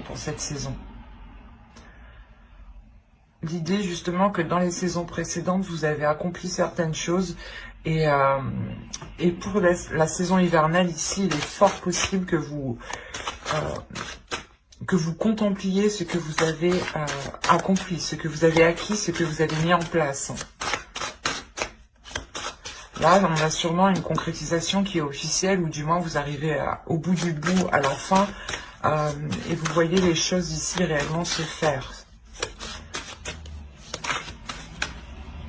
pour cette saison. L'idée justement que dans les saisons précédentes, vous avez accompli certaines choses et pour la saison hivernale ici, il est fort possible que vous contempliez ce que vous avez accompli, ce que vous avez acquis, ce que vous avez mis en place. Là, on a sûrement une concrétisation qui est officielle, ou du moins vous arrivez au bout du bout, à la fin, et vous voyez les choses ici réellement se faire.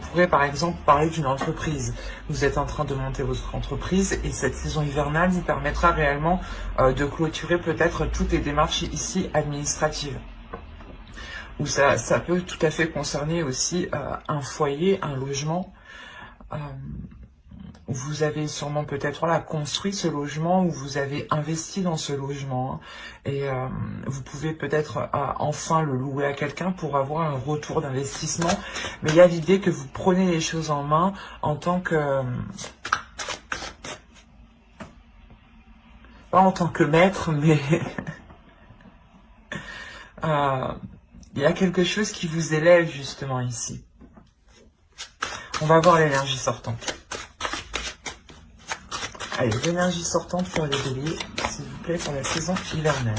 Vous pourrez par exemple parler d'une entreprise. Vous êtes en train de monter votre entreprise et cette saison hivernale vous permettra réellement de clôturer peut-être toutes les démarches ici administratives. Ou ça peut tout à fait concerner aussi un foyer, un logement. Vous avez sûrement peut-être construit ce logement ou vous avez investi dans ce logement. Hein, et vous pouvez peut-être enfin le louer à quelqu'un pour avoir un retour d'investissement. Mais il y a l'idée que vous prenez les choses en main en tant que... pas en tant que maître, mais... il y a quelque chose qui vous élève justement ici. On va voir l'énergie sortante. Allez, l'énergie sortante pour les béliers, s'il vous plaît, pour la saison hivernale.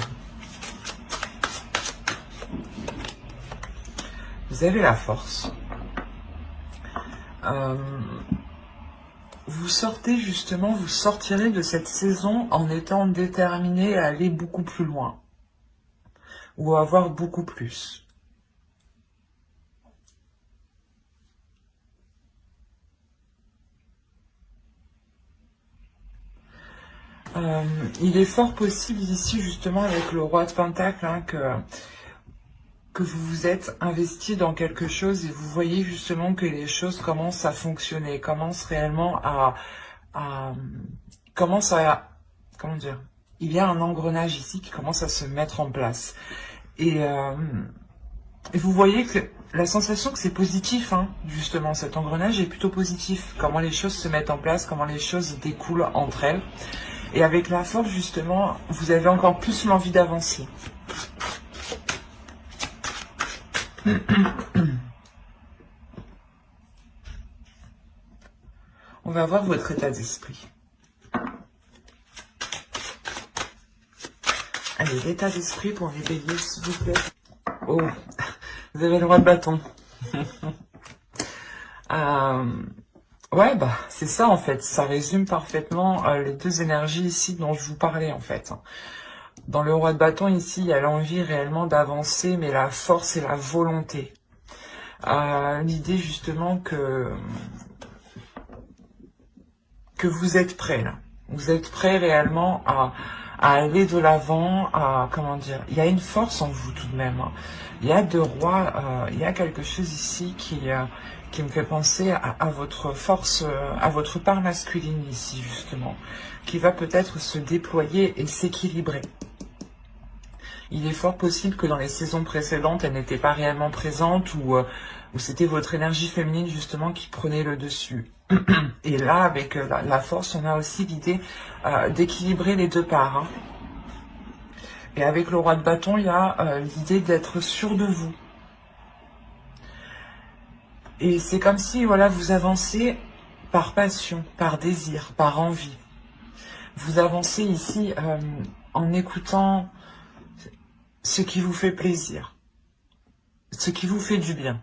Vous avez la force. Vous sortez justement, vous sortirez de cette saison en étant déterminé à aller beaucoup plus loin. Ou à avoir beaucoup plus. Il est fort possible ici, justement, avec le roi de Pentacle, hein, que vous vous êtes investi dans quelque chose et vous voyez justement que les choses commencent à fonctionner, commencent réellement comment dire, il y a un engrenage ici qui commence à se mettre en place. Et vous voyez que la sensation que c'est positif, hein, justement, cet engrenage est plutôt positif. Comment les choses se mettent en place, comment les choses découlent entre elles. Et avec la force, justement, vous avez encore plus l'envie d'avancer. On va voir votre état d'esprit. Allez, l'état d'esprit pour les béliers, s'il vous plaît. Oh, vous avez le roi de bâton. Ouais, bah, c'est ça, en fait. Ça résume parfaitement les deux énergies ici dont je vous parlais, en fait. Dans le roi de bâton, ici, il y a l'envie réellement d'avancer, mais la force et la volonté. L'idée, justement, que vous êtes prêt, là. Vous êtes prêt réellement à aller de l'avant, comment dire, il y a une force en vous tout de même. Hein. Il y a deux rois, il y a quelque chose ici qui me fait penser à votre force, à votre part masculine ici, justement, qui va peut-être se déployer et s'équilibrer. Il est fort possible que dans les saisons précédentes, elle n'était pas réellement présente ou c'était votre énergie féminine, justement, qui prenait le dessus. Et là, avec la force, on a aussi l'idée d'équilibrer les deux parts. Hein. Et avec le roi de bâton, il y a l'idée d'être sûr de vous. Et c'est comme si, voilà, vous avancez par passion, par désir, par envie. Vous avancez ici en écoutant ce qui vous fait plaisir, ce qui vous fait du bien.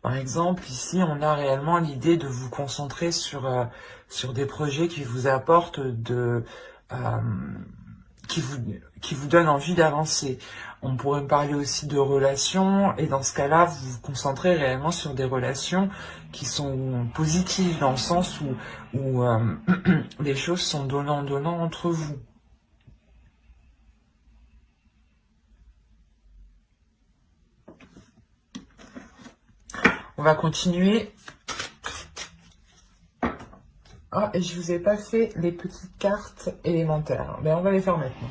Par exemple, ici, on a réellement l'idée de vous concentrer sur des projets qui vous apportent qui vous donnent envie d'avancer. On pourrait me parler aussi de relations, et dans ce cas-là, vous vous concentrez réellement sur des relations qui sont positives, dans le sens où les choses sont donnant-donnant entre vous. On va continuer. Ah, et je vous ai pas fait les petites cartes élémentaires. Mais on va les faire maintenant.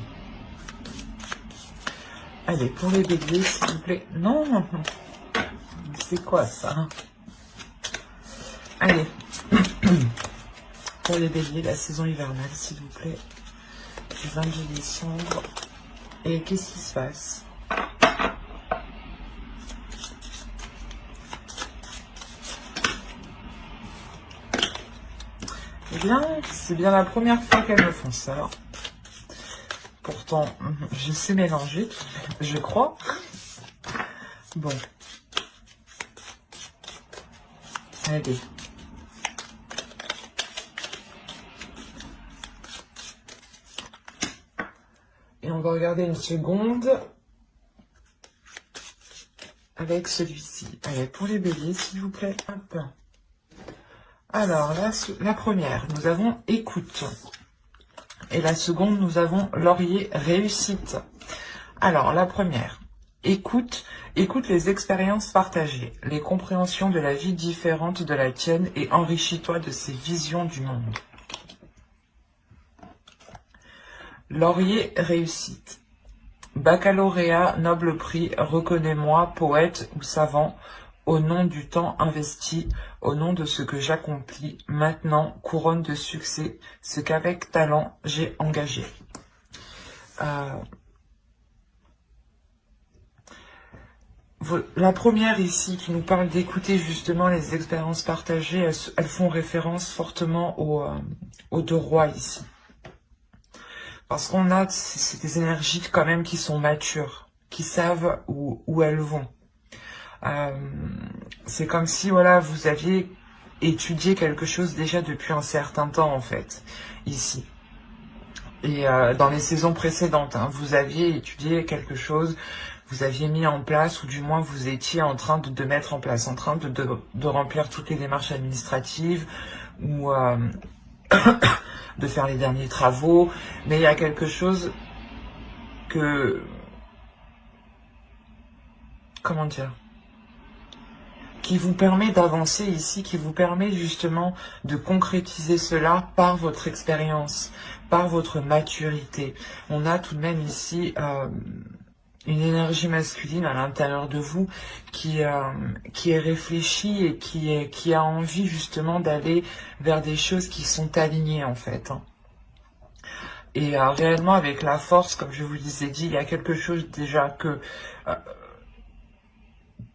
Allez, pour les béliers, s'il vous plaît. Non, c'est quoi ça? Allez. Pour les béliers, la saison hivernale, s'il vous plaît. Du 22 décembre. Et qu'est-ce qui se passe? Eh bien, c'est bien la première fois qu'elles me font ça. Pourtant, je sais mélanger, je crois. Bon. Allez. Et on va regarder une seconde avec celui-ci. Allez, pour les béliers, s'il vous plaît. Hop. Alors, la première, nous avons écoute. Et la seconde, nous avons laurier, réussite. Alors, la première, écoute les expériences partagées, les compréhensions de la vie différente de la tienne et enrichis-toi de ces visions du monde. Laurier, réussite. Baccalauréat, noble prix, reconnais-moi, poète ou savant, au nom du temps investi, au nom de ce que j'accomplis, maintenant, couronne de succès, ce qu'avec talent j'ai engagé. La première ici qui nous parle d'écouter justement les expériences partagées, elles font référence fortement aux deux rois ici. Parce qu'on a c'est des énergies quand même qui sont matures, qui savent où elles vont. C'est comme si voilà vous aviez étudié quelque chose déjà depuis un certain temps en fait, ici. Et dans les saisons précédentes, hein, vous aviez étudié quelque chose, vous aviez mis en place, ou du moins vous étiez en train de mettre en place, en train de remplir toutes les démarches administratives, ou de faire les derniers travaux, mais il y a quelque chose que... Comment dire ? Qui vous permet d'avancer ici, qui vous permet justement de concrétiser cela par votre expérience, par votre maturité. On a tout de même ici une énergie masculine à l'intérieur de vous qui est réfléchie et qui a envie justement d'aller vers des choses qui sont alignées en fait. Et réellement avec la force, comme je vous l'ai dit, il y a quelque chose déjà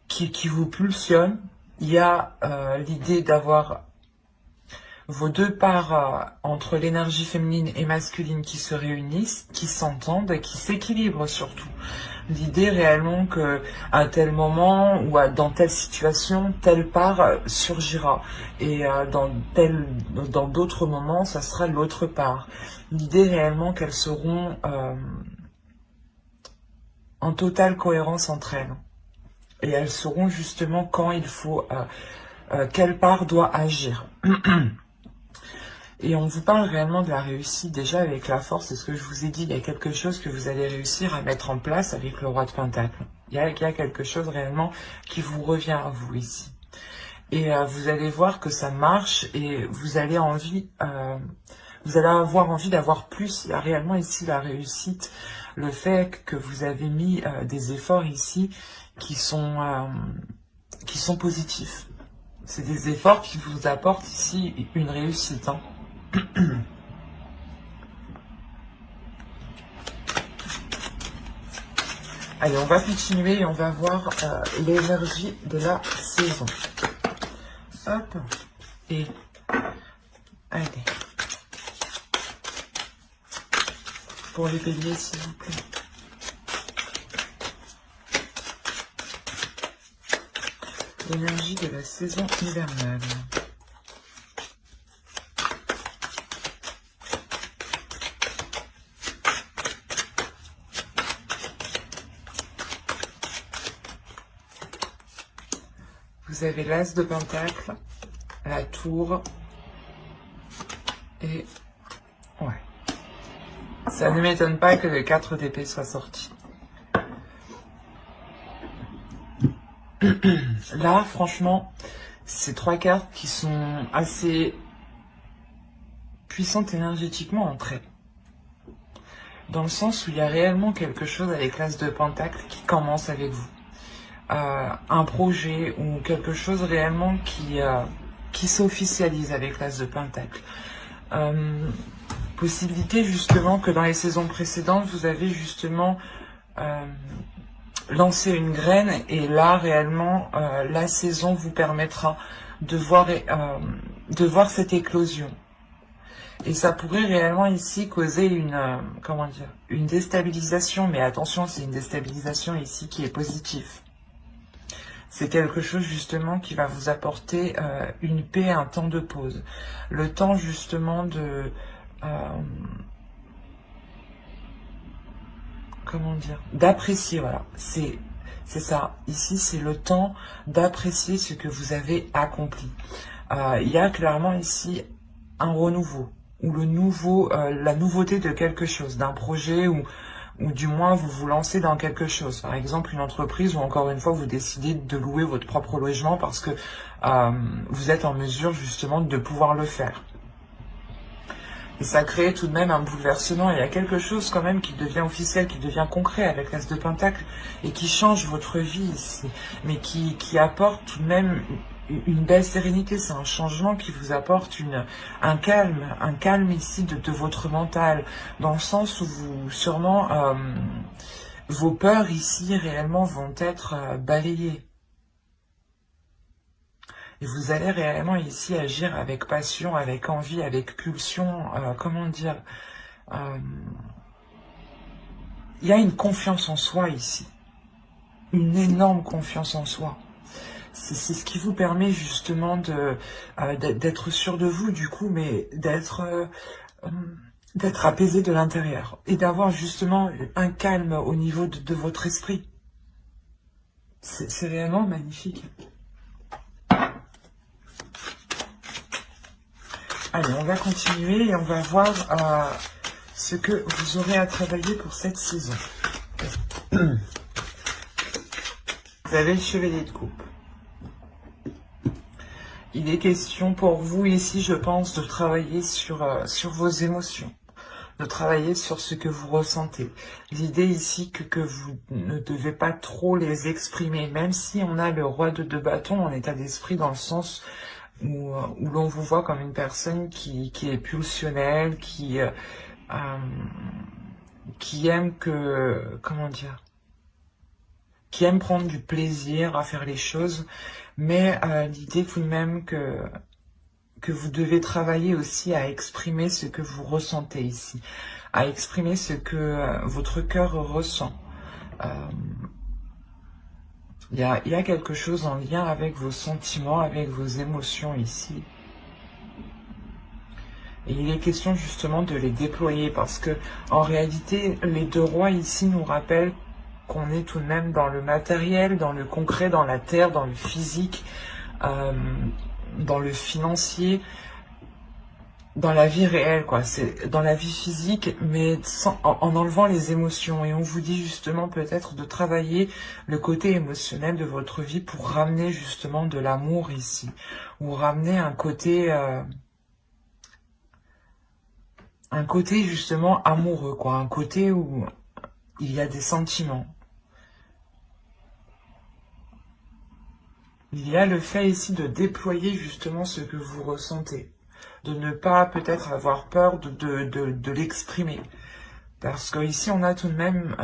qui vous pulsionne. Il y a l'idée d'avoir vos deux parts entre l'énergie féminine et masculine qui se réunissent, qui s'entendent, qui s'équilibrent surtout. L'idée réellement que à tel moment ou dans telle situation, telle part surgira. Et dans d'autres moments, ça sera l'autre part. L'idée réellement qu'elles seront en totale cohérence entre elles. Et elles sauront justement quand il faut, quelle part doit agir. Et on vous parle réellement de la réussite déjà avec la force, c'est ce que je vous ai dit, il y a quelque chose que vous allez réussir à mettre en place avec le roi de Pentacle. Il y a quelque chose réellement qui vous revient à vous ici. Et vous allez voir que ça marche et vous allez avoir envie d'avoir plus. Il y a réellement ici la réussite, le fait que vous avez mis des efforts ici qui sont positifs. C'est des efforts qui vous apportent ici une réussite. Hein. Allez, on va continuer et on va voir l'énergie de la saison. Hop. Et allez. Pour les béliers, s'il vous plaît. L'énergie de la saison hivernale. Vous avez l'as de pentacle, la tour et... Ouais. Ça ne m'étonne pas que le 4 d'épée soit sorti. Là, franchement, c'est trois cartes qui sont assez puissantes énergétiquement entre elles. Dans le sens où il y a réellement quelque chose avec l'as de pentacle qui commence avec vous. Un projet ou quelque chose réellement qui s'officialise avec l'as de pentacle. Possibilité justement que dans les saisons précédentes, vous avez justement lancer une graine, et là réellement la saison vous permettra de voir cette éclosion. Et ça pourrait réellement ici causer une, comment dire, une déstabilisation, mais attention, c'est une déstabilisation ici qui est positive. C'est quelque chose justement qui va vous apporter une paix, un temps de pause. Le temps justement de... comment dire, d'apprécier, voilà, c'est ça. Ici, c'est le temps d'apprécier ce que vous avez accompli. Il y a clairement ici un renouveau, ou la nouveauté de quelque chose, d'un projet, ou du moins vous vous lancez dans quelque chose. Par exemple, une entreprise, ou encore une fois, vous décidez de louer votre propre logement parce que vous êtes en mesure justement de pouvoir le faire. Et ça crée tout de même un bouleversement. Il y a quelque chose quand même qui devient officiel, qui devient concret avec l'As de Pentacle et qui change votre vie ici. Mais qui apporte tout de même une belle sérénité. C'est un changement qui vous apporte un calme ici de votre mental. Dans le sens où vous, sûrement, vos peurs ici réellement vont être balayées. Et vous allez réellement ici agir avec passion, avec envie, avec pulsion, comment dire. Il y a une confiance en soi ici. Une énorme confiance en soi. C'est ce qui vous permet justement d'être sûr de vous du coup, mais d'être apaisé de l'intérieur. Et d'avoir justement un calme au niveau de votre esprit. C'est réellement magnifique. Allez, on va continuer et on va voir ce que vous aurez à travailler pour cette saison. Vous avez le chevalier de coupe. Il est question pour vous ici, je pense, de travailler sur vos émotions, de travailler sur ce que vous ressentez. L'idée ici que vous ne devez pas trop les exprimer, même si on a le roi de 2 bâtons en état d'esprit dans le sens où l'on vous voit comme une personne qui est pulsionnelle, qui aime comment dire, qui aime prendre du plaisir à faire les choses, mais l'idée tout de même que vous devez travailler aussi à exprimer ce que vous ressentez ici, à exprimer ce que votre cœur ressent. Il y a quelque chose en lien avec vos sentiments, avec vos émotions ici. Et il est question justement de les déployer parce que en réalité, les 2 rois ici nous rappellent qu'on est tout de même dans le matériel, dans le concret, dans la terre, dans le physique, dans le financier, dans la vie réelle, quoi. C'est dans la vie physique, mais en enlevant les émotions. Et on vous dit justement peut-être de travailler le côté émotionnel de votre vie pour ramener justement de l'amour ici, ou ramener un côté justement amoureux, quoi, un côté où il y a des sentiments. Il y a le fait ici de déployer justement ce que vous ressentez, de ne pas peut-être avoir peur de l'exprimer. Parce que ici on a tout de même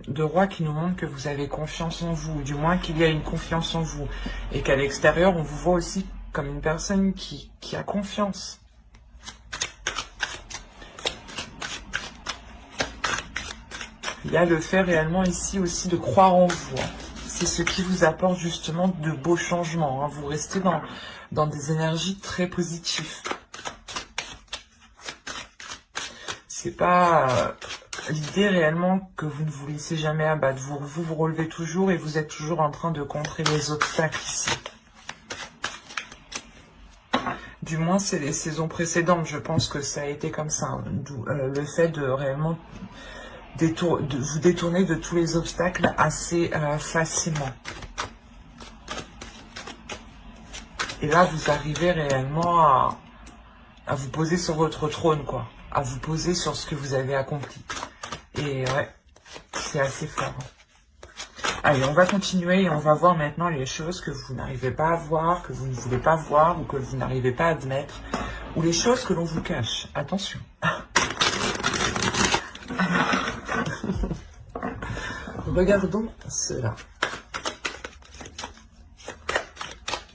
2 rois qui nous montrent que vous avez confiance en vous, du moins qu'il y a une confiance en vous, et qu'à l'extérieur on vous voit aussi comme une personne qui a confiance. Il y a le fait réellement ici aussi de croire en vous. C'est ce qui vous apporte justement de beaux changements. Vous restez dans des énergies très positives. C'est pas l'idée réellement que vous ne vous laissez jamais abattre. Vous relevez toujours et vous êtes toujours en train de contrer les obstacles ici. Du moins, c'est les saisons précédentes. Je pense que ça a été comme ça. D'où le fait de réellement vous détourner de tous les obstacles assez facilement. Et là, vous arrivez réellement à vous poser sur votre trône, quoi. À vous poser sur ce que vous avez accompli. Et ouais, c'est assez fort. Allez, on va continuer et on va voir maintenant les choses que vous n'arrivez pas à voir, que vous ne voulez pas voir ou que vous n'arrivez pas à admettre. Ou les choses que l'on vous cache. Attention. Regardons cela.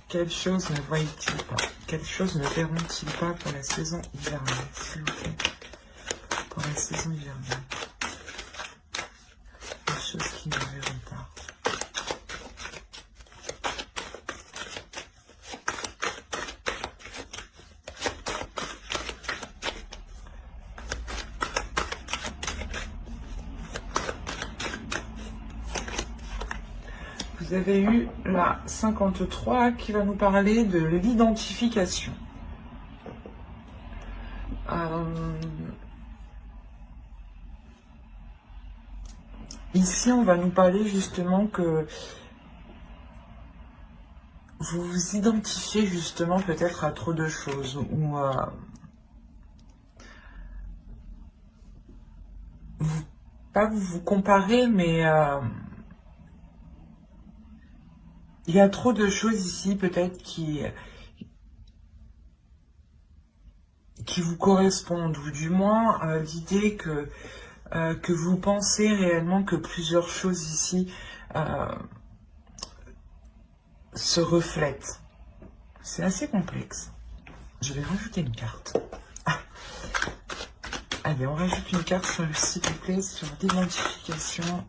Quelle chose ne voient-ils pas? Quelle chose ne verront-ils pas pour la saison hivernale, s'il vous plaît? Pour la saison hivernale. Des choses qu'ils ne verront pas. Vous avez eu la 53 qui va nous parler de l'identification. Ici, on va nous parler justement que vous vous identifiez justement peut-être à trop de choses, ou pas vous comparez, mais il y a trop de choses ici, peut-être, qui vous correspondent, ou du moins l'idée que vous pensez réellement que plusieurs choses ici se reflètent. C'est assez complexe. Je vais rajouter une carte. Ah. Allez, on rajoute une carte, s'il vous plaît, sur l'identification.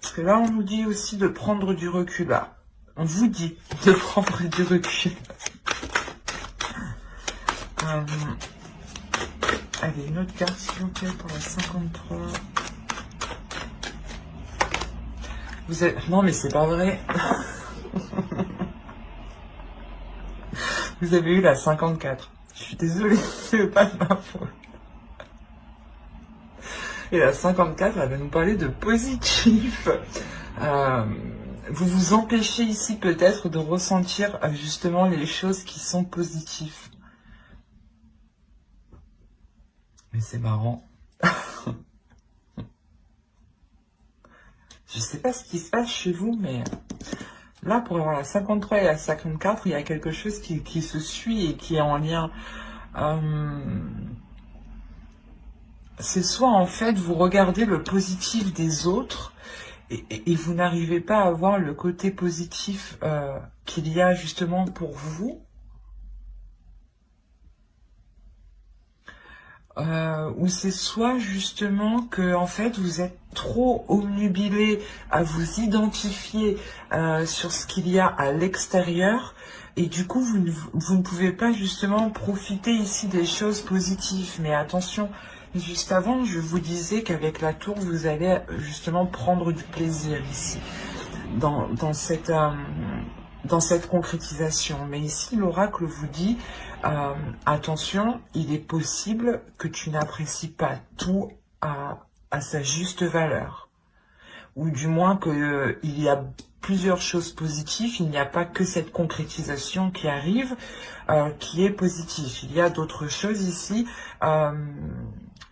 Parce que là, on nous dit aussi de prendre du recul. Là, on vous dit de prendre du recul. Allez, une autre carte, s'il vous plaît, pour la 53. Vous êtes... Non, mais c'est pas vrai. Vous avez eu la 54. Je suis désolée, c'est pas de ma faute. Et la 54, elle va nous parler de positif. Vous vous empêchez ici peut-être de ressentir justement les choses qui sont positives. Mais c'est marrant. Je sais pas ce qui se passe chez vous, mais là, pour avoir la 53 et la 54, il y a quelque chose qui se suit et qui est en lien. C'est soit en fait vous regardez le positif des autres et vous n'arrivez pas à voir le côté positif qu'il y a justement pour vous, ou c'est soit justement que en fait vous êtes trop obnubilé à vous identifier sur ce qu'il y a à l'extérieur, et du coup vous ne pouvez pas justement profiter ici des choses positives. Mais attention, juste avant, je vous disais qu'avec la tour, vous allez justement prendre du plaisir ici, dans cette concrétisation. Mais ici, l'oracle vous dit, attention, il est possible que tu n'apprécies pas tout à sa juste valeur. Ou du moins qu'il y a plusieurs choses positives, il n'y a pas que cette concrétisation qui arrive, qui est positive. Il y a d'autres choses ici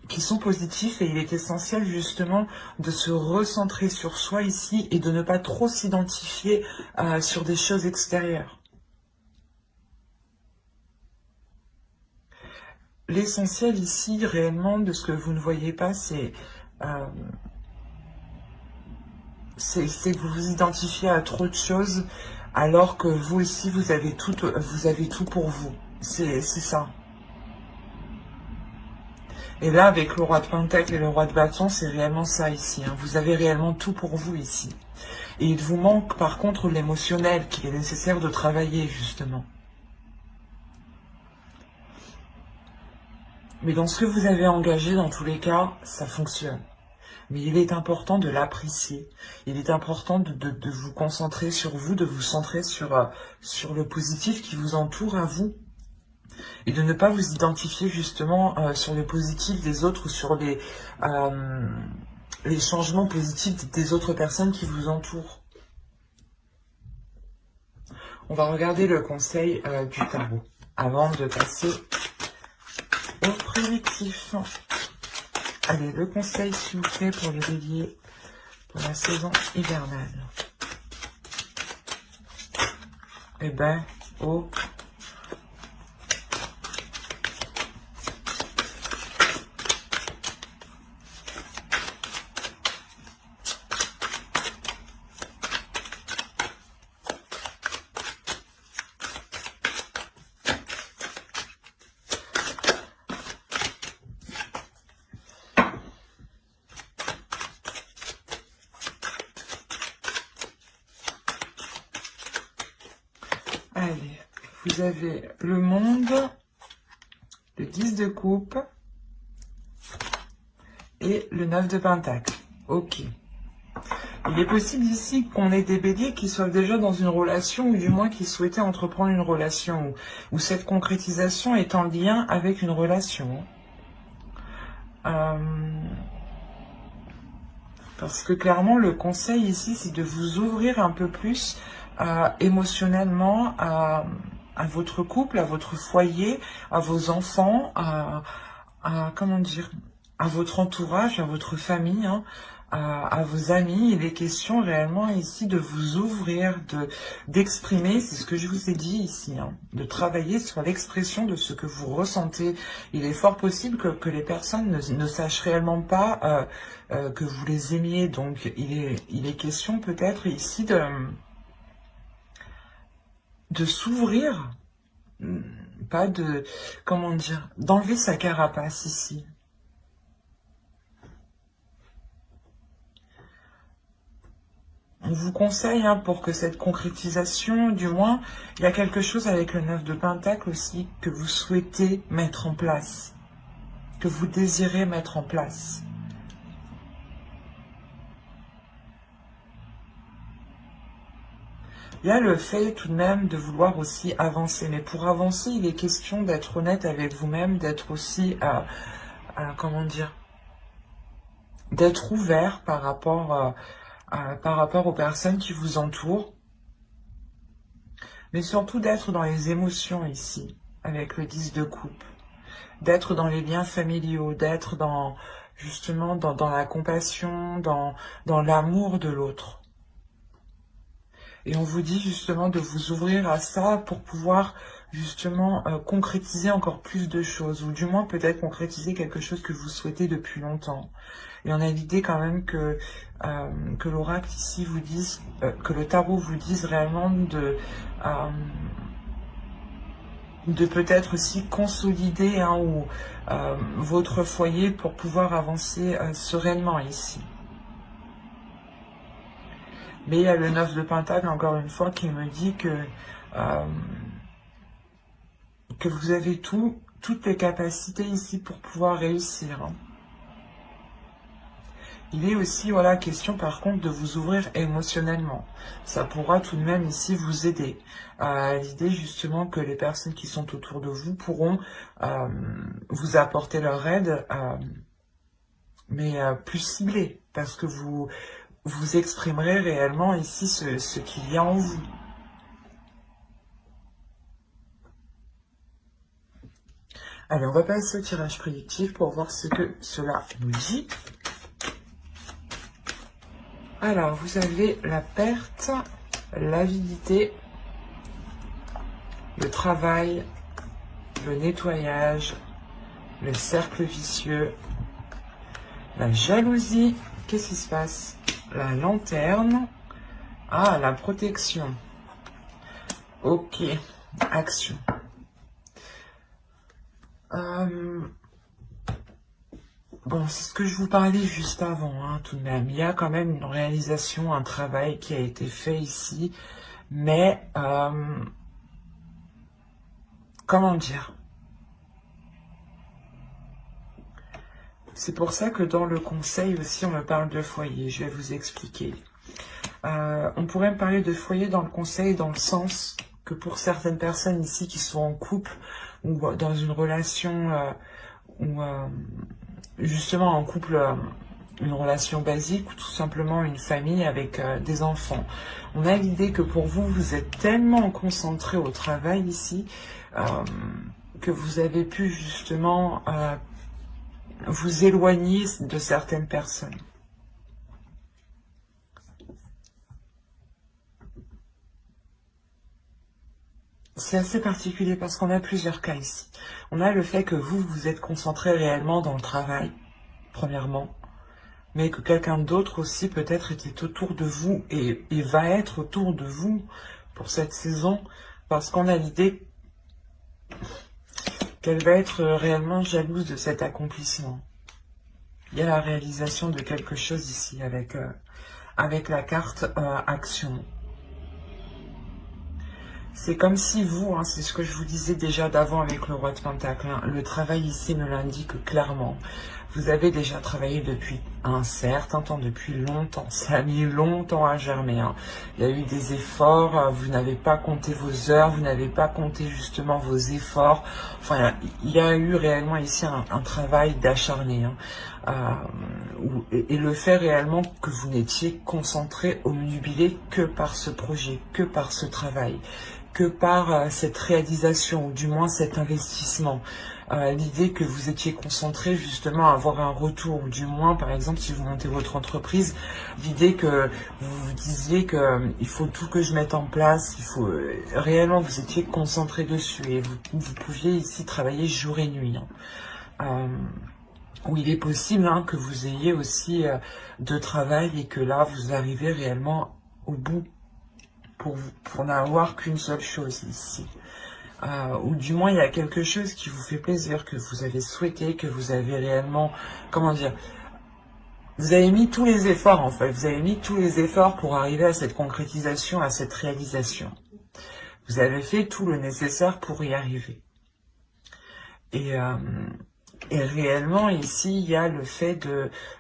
qui sont positifs, et il est essentiel justement de se recentrer sur soi ici et de ne pas trop s'identifier sur des choses extérieures. L'essentiel ici réellement de ce que vous ne voyez pas, c'est que vous vous identifiez à trop de choses alors que vous aussi vous avez tout pour vous. C'est ça. Et là, avec le roi de Pentacle et le roi de Bâton, c'est réellement ça ici. Hein. Vous avez réellement tout pour vous ici. Et il vous manque par contre l'émotionnel qu'il est nécessaire de travailler justement. Mais dans ce que vous avez engagé, dans tous les cas, ça fonctionne. Mais il est important de l'apprécier. Il est important de vous concentrer sur vous, de vous centrer sur le positif qui vous entoure à vous. Et de ne pas vous identifier justement sur le positif des autres ou sur les changements positifs des autres personnes qui vous entourent. On va regarder le conseil du tarot avant de passer au prédictif. Allez, le conseil s'il vous plaît pour les béliers pour la saison hivernale. Eh ben, oh. Vous avez le monde, le 10 de coupe et le 9 de pentacle. Ok. Il est possible ici qu'on ait des béliers qui soient déjà dans une relation ou du moins qui souhaitaient entreprendre une relation ou cette concrétisation est en lien avec une relation. Parce que clairement, le conseil ici, c'est de vous ouvrir un peu plus émotionnellement à votre couple, à votre foyer, à vos enfants, comment dire, à votre entourage, à votre famille, hein, à vos amis. Il est question réellement ici de vous ouvrir, d'exprimer, c'est ce que je vous ai dit ici, hein, de travailler sur l'expression de ce que vous ressentez. Il est fort possible que les personnes ne sachent réellement pas que vous les aimiez. Donc il est question peut-être ici de s'ouvrir, pas de, comment dire, d'enlever sa carapace ici. On vous conseille, hein, pour que cette concrétisation, du moins, il y a quelque chose avec le 9 de pentacle aussi que vous souhaitez mettre en place, que vous désirez mettre en place. Il y a le fait tout de même de vouloir aussi avancer. Mais pour avancer, il est question d'être honnête avec vous-même, d'être aussi, comment dire, d'être ouvert par rapport aux personnes qui vous entourent. Mais surtout d'être dans les émotions ici, avec le 10 de coupe. D'être dans les liens familiaux, d'être dans, justement, dans la compassion, dans l'amour de l'autre. Et on vous dit justement de vous ouvrir à ça pour pouvoir justement concrétiser encore plus de choses, ou du moins peut-être concrétiser quelque chose que vous souhaitez depuis longtemps. Et on a l'idée quand même que l'oracle ici vous dise, que le tarot vous dise réellement de peut-être aussi consolider, hein, votre foyer pour pouvoir avancer sereinement ici. Mais il y a le 9 de pentacle, encore une fois, qui me dit que vous avez toutes les capacités ici pour pouvoir réussir. Hein. Il est aussi, voilà, question par contre de vous ouvrir émotionnellement. Ça pourra tout de même ici vous aider. L'idée justement que les personnes qui sont autour de vous pourront vous apporter leur aide, mais plus ciblée, parce que vous exprimerez réellement ici ce qu'il y a en vous. Allez, on va passer au tirage prédictif pour voir ce que cela nous dit. Alors, vous avez la perte, l'avidité, le travail, le nettoyage, le cercle vicieux, la jalousie. Qu'est-ce qui se passe? La lanterne. Ah, la protection. Ok, action. Bon, c'est ce que je vous parlais juste avant, hein, tout de même. Il y a quand même une réalisation, un travail qui a été fait ici, mais comment dire? C'est pour ça que dans le conseil aussi, on me parle de foyer. Je vais vous expliquer. On pourrait me parler de foyer dans le conseil, dans le sens que pour certaines personnes ici qui sont en couple ou dans une relation ou justement en couple, une relation basique ou tout simplement une famille avec des enfants. On a l'idée que pour vous, vous êtes tellement concentré au travail ici que vous avez pu justement vous éloigner de certaines personnes. C'est assez particulier parce qu'on a plusieurs cas ici. On a le fait que vous, vous êtes concentré réellement dans le travail, premièrement, mais que quelqu'un d'autre aussi peut-être était autour de vous et va être autour de vous pour cette saison, parce qu'on a l'idée qu'elle va être réellement jalouse de cet accomplissement. Il y a la réalisation de quelque chose ici avec la carte action. C'est comme si vous, hein, c'est ce que je vous disais déjà d'avant avec le roi de Pentacle, hein, le travail ici me l'indique clairement. Vous avez déjà travaillé depuis un certain temps, depuis longtemps. Ça a mis longtemps à germer, hein. Il y a eu des efforts, vous n'avez pas compté vos heures, vous n'avez pas compté justement vos efforts. Enfin, il y a eu réellement ici un travail d'acharné, hein. Et le fait réellement que vous n'étiez concentré, omnubilé que par ce projet, que par ce travail, que par cette réalisation, ou du moins cet investissement. L'idée que vous étiez concentré justement à avoir un retour, ou du moins par exemple si vous montez votre entreprise, l'idée que vous vous disiez que il faut tout que je mette en place, il faut réellement vous étiez concentré dessus et vous pouviez ici travailler jour et nuit, hein. Où il est possible, hein, que vous ayez aussi de travail et que là vous arrivez réellement au bout pour n'avoir qu'une seule chose ici. Ou du moins il y a quelque chose qui vous fait plaisir, que vous avez souhaité, que vous avez réellement, comment dire, vous avez mis tous les efforts en fait, vous avez mis tous les efforts pour arriver à cette concrétisation, à cette réalisation. Vous avez fait tout le nécessaire pour y arriver. Et réellement ici il y a le fait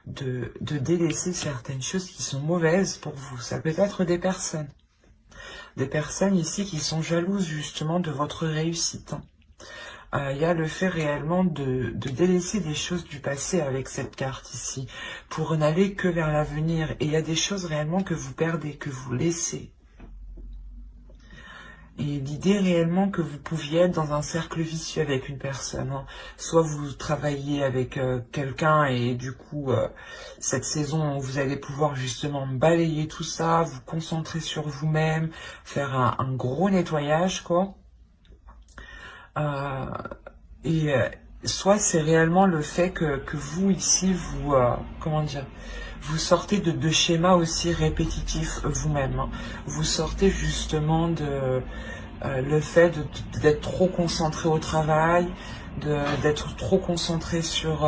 de délaisser certaines choses qui sont mauvaises pour vous. Ça peut être des personnes. Des personnes ici qui sont jalouses justement de votre réussite. Il y a le fait réellement de délaisser des choses du passé avec cette carte ici, pour n'aller que vers l'avenir. Et il y a des choses réellement que vous perdez, que vous laissez. Et l'idée réellement que vous pouviez être dans un cercle vicieux avec une personne, hein. Soit vous travaillez avec quelqu'un et du coup, cette saison, vous allez pouvoir justement balayer tout ça, vous concentrer sur vous-même, faire un gros nettoyage, quoi. Soit c'est réellement le fait que vous, ici, vous, comment dire, vous sortez de schémas aussi répétitifs vous-même, hein. Vous sortez justement de... le fait d'être trop concentré au travail, d'être trop concentré sur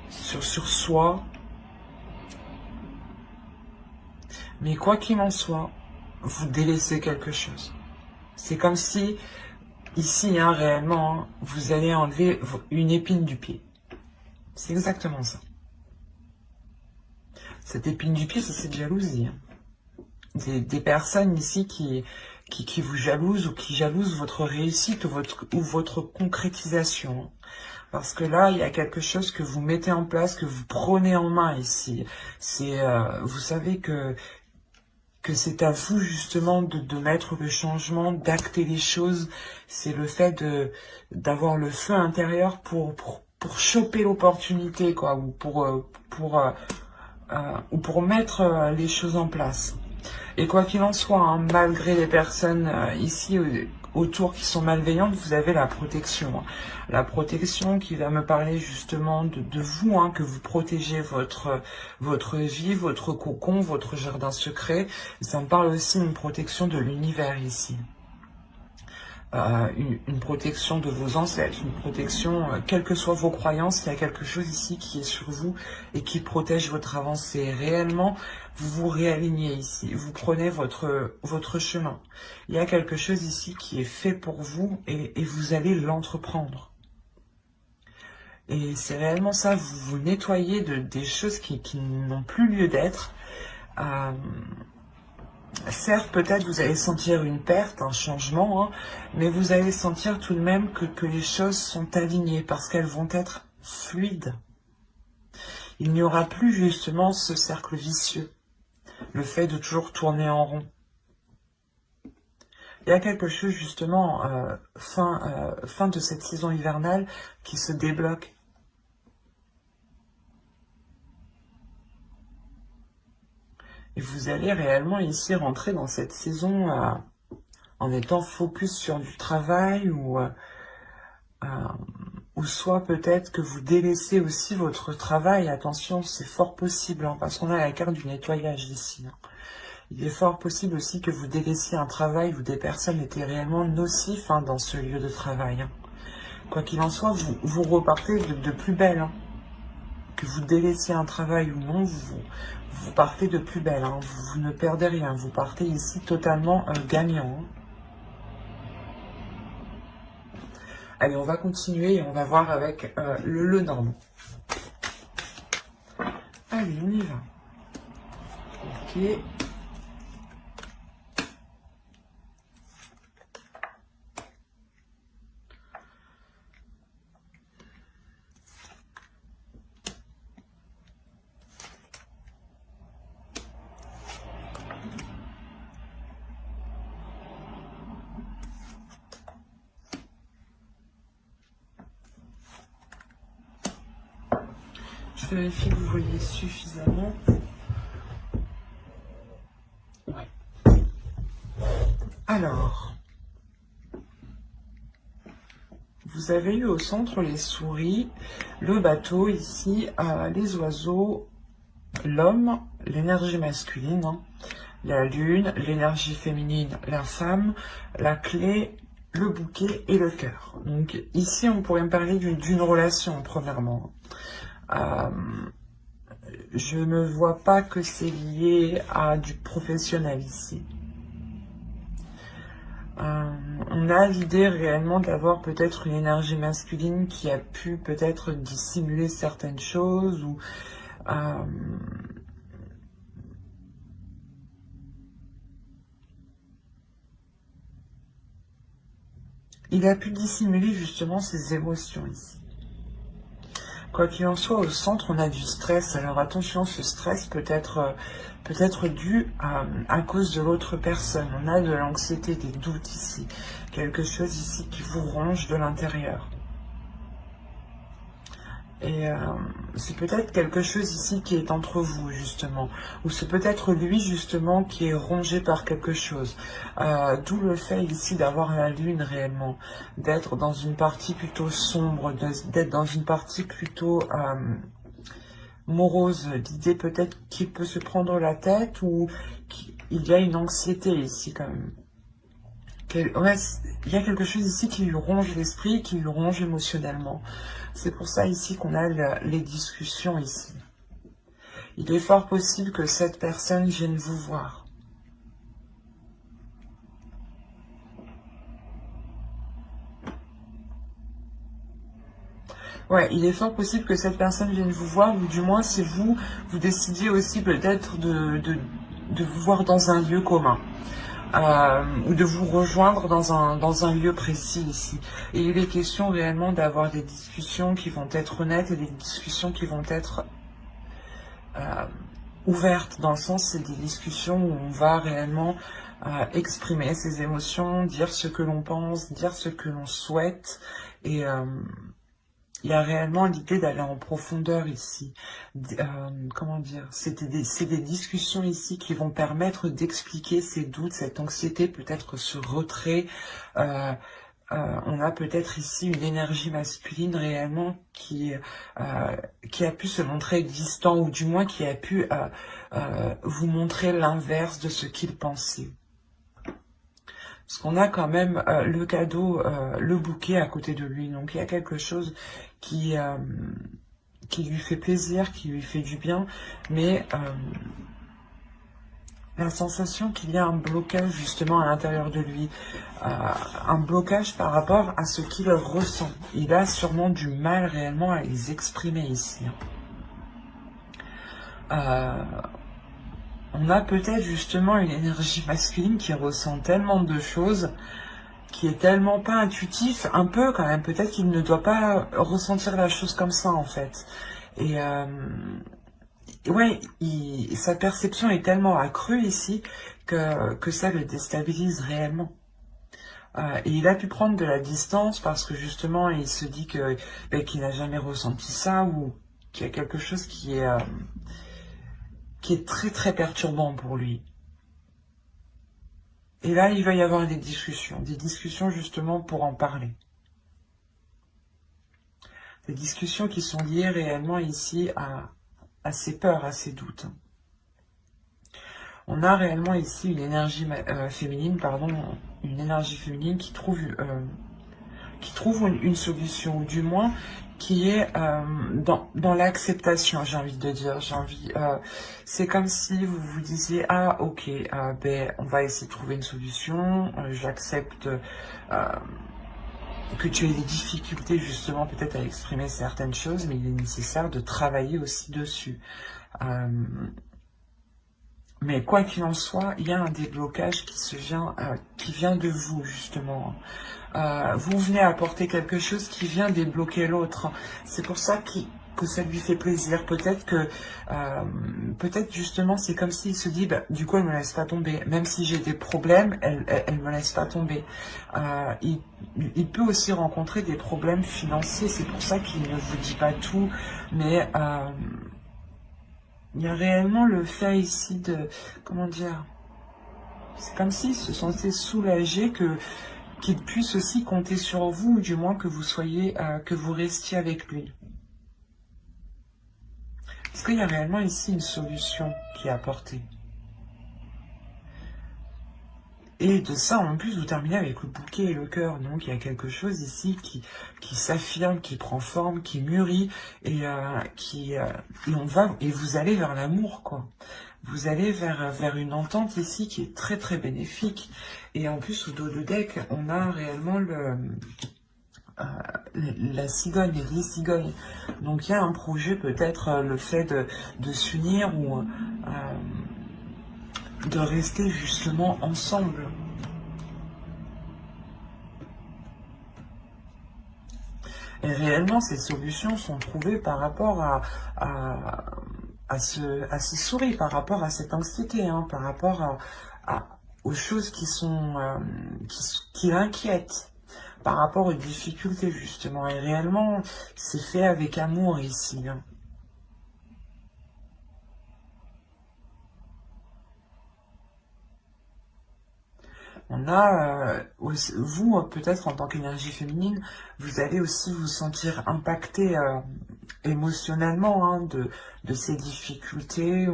soi. Mais quoi qu'il en soit, vous délaissez quelque chose. C'est comme si, ici, hein, réellement, hein, vous allez enlever une épine du pied. C'est exactement ça. Cette épine du pied, c'est de jalousie, hein. Des personnes ici qui vous jalousent ou qui jalousent votre réussite ou votre concrétisation. Parce que là, il y a quelque chose que vous mettez en place, que vous prenez en main ici. C'est, vous savez que c'est à vous justement de mettre le changement, d'acter les choses. C'est le fait d'avoir le feu intérieur pour choper l'opportunité, quoi, ou pour mettre les choses en place. Et quoi qu'il en soit, hein, malgré les personnes ici autour qui sont malveillantes, vous avez la protection. Hein. La protection qui va me parler justement de vous, hein, que vous protégez votre vie, votre cocon, votre jardin secret. Ça me parle aussi d'une protection de l'univers ici. Une protection de vos ancêtres, une protection, quelles que soient vos croyances, il y a quelque chose ici qui est sur vous et qui protège votre avancée. Réellement, vous vous réalignez ici, vous prenez votre chemin. Il y a quelque chose ici qui est fait pour vous et vous allez l'entreprendre. Et c'est réellement ça, vous vous nettoyez des choses qui n'ont plus lieu d'être. Certes, peut-être vous allez sentir une perte, un changement, hein, mais vous allez sentir tout de même que les choses sont alignées parce qu'elles vont être fluides. Il n'y aura plus justement ce cercle vicieux, le fait de toujours tourner en rond. Il y a quelque chose justement, fin de cette saison hivernale, qui se débloque. Et vous allez réellement ici rentrer dans cette saison en étant focus sur du travail ou soit peut-être que vous délaissez aussi votre travail. Attention, c'est fort possible, hein, parce qu'on a la carte du nettoyage ici. Hein. Il est fort possible aussi que vous délaissiez un travail où des personnes étaient réellement nocifs, hein, dans ce lieu de travail. Hein. Quoi qu'il en soit, vous repartez de plus belle. Hein. Que vous délaissiez un travail ou non, vous partez de plus belle, hein. Vous ne perdez rien, vous partez ici totalement gagnant. Hein. Allez, on va continuer et on va voir avec le Normand. Allez, on y va. Ok. Je vérifie que vous voyez suffisamment. Ouais. Alors, vous avez eu au centre les souris, le bateau ici, les oiseaux, l'homme, l'énergie masculine, hein, la lune, l'énergie féminine, la femme, la clé, le bouquet et le cœur. Donc ici, on pourrait me parler d'une relation, premièrement. Je ne vois pas que c'est lié à du professionnel ici. On a l'idée réellement d'avoir peut-être une énergie masculine qui a pu peut-être dissimuler certaines choses ou il a pu dissimuler justement ses émotions ici. Quoi qu'il en soit, au centre, on a du stress. Alors attention, ce stress peut être dû à cause de l'autre personne. On a de l'anxiété, des doutes ici. Quelque chose ici qui vous ronge de l'intérieur. Et c'est peut-être quelque chose ici qui est entre vous, justement. Ou c'est peut-être lui, justement, qui est rongé par quelque chose. D'où le fait ici d'avoir la lune réellement. D'être dans une partie plutôt sombre, d'être dans une partie plutôt morose. L'idée peut-être qu'il peut se prendre la tête ou qu'il y a une anxiété ici quand même. Ouais, il y a quelque chose ici qui lui ronge l'esprit, qui lui ronge émotionnellement. C'est pour ça ici qu'on a les discussions ici. Il est fort possible que cette personne vienne vous voir. Ouais, il est fort possible que cette personne vienne vous voir, ou du moins si vous décidiez aussi peut-être de vous voir dans un lieu commun. Ou de vous rejoindre dans un lieu précis ici. Et il est question réellement d'avoir des discussions qui vont être honnêtes et des discussions qui vont être ouvertes, dans le sens c'est des discussions où on va réellement exprimer ses émotions, dire ce que l'on pense, dire ce que l'on souhaite, et il y a réellement l'idée d'aller en profondeur ici. Comment dire, c'est des discussions ici qui vont permettre d'expliquer ces doutes, cette anxiété, peut-être ce retrait. On a peut-être ici une énergie masculine réellement qui a pu se montrer existant, ou du moins qui a pu vous montrer l'inverse de ce qu'il pensait. Parce qu'on a quand même le cadeau, le bouquet à côté de lui. Donc il y a quelque chose qui lui fait plaisir, qui lui fait du bien. Mais la sensation qu'il y a un blocage justement à l'intérieur de lui. Un blocage par rapport à ce qu'il ressent. Il a sûrement du mal réellement à les exprimer ici. On a peut-être justement une énergie masculine qui ressent tellement de choses, qui est tellement pas intuitif, un peu quand même, peut-être qu'il ne doit pas ressentir la chose comme ça en fait. Et ouais, sa perception est tellement accrue ici que ça le déstabilise réellement. Et il a pu prendre de la distance parce que justement il se dit que qu'il n'a jamais ressenti ça, ou qu'il y a quelque chose qui est très très perturbant pour lui. Et là, il va y avoir des discussions justement pour en parler. Des discussions qui sont liées réellement ici à ses peurs, à ses doutes. On a réellement ici une énergie féminine, une énergie féminine qui trouve une solution, ou du moins qui est dans l'acceptation, j'ai envie de dire. C'est comme si vous vous disiez, ah ok, on va essayer de trouver une solution, j'accepte que tu aies des difficultés justement peut-être à exprimer certaines choses, mais il est nécessaire de travailler aussi dessus. Mais quoi qu'il en soit, il y a un déblocage qui vient de vous justement. Vous venez apporter quelque chose qui vient débloquer l'autre. C'est pour ça que ça lui fait plaisir. Peut-être justement, c'est comme s'il se dit, bah, du coup, elle me laisse pas tomber. Même si j'ai des problèmes, elle me laisse pas tomber. Il peut aussi rencontrer des problèmes financiers. C'est pour ça qu'il ne vous dit pas tout. Mais il y a réellement le fait ici de, comment dire, c'est comme s'il se sentait soulagé qu'il puisse aussi compter sur vous, ou du moins que que vous restiez avec lui. Parce qu'il y a réellement ici une solution qui est apportée. Et de ça, en plus, vous terminez avec le bouquet et le cœur. Donc, il y a quelque chose ici qui s'affirme, qui prend forme, qui mûrit, et vous allez vers l'amour, quoi. Vous allez vers une entente ici qui est très très bénéfique. Et en plus, au dos de deck, on a réellement la cigogne et les cigognes. Donc il y a un projet, peut-être le fait de s'unir ou de rester justement ensemble. Et réellement, ces solutions sont trouvées par rapport à ce souris, par rapport à cette anxiété, hein, par rapport aux choses qui l'inquiètent, par rapport aux difficultés, justement. Et réellement, c'est fait avec amour ici, hein. On a, vous, peut-être en tant qu'énergie féminine, vous allez aussi vous sentir impacté émotionnellement, hein, de ces difficultés.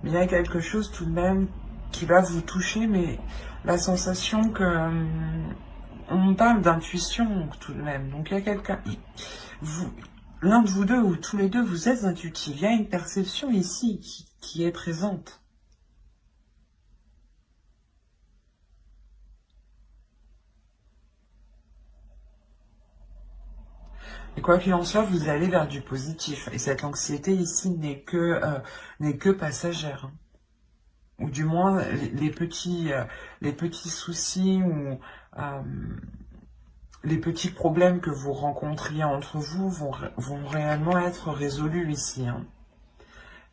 Mais il y a quelque chose tout de même qui va vous toucher, mais la sensation que... on parle d'intuition tout de même. Donc il y a quelqu'un... L'un de vous deux ou tous les deux, vous êtes intuitifs. Il y a une perception ici qui est présente. Et quoi qu'il en soit, vous allez vers du positif. Et cette anxiété ici n'est que passagère, hein. Ou du moins, les petits soucis ou les petits problèmes que vous rencontriez entre vous vont réellement être résolus ici, hein.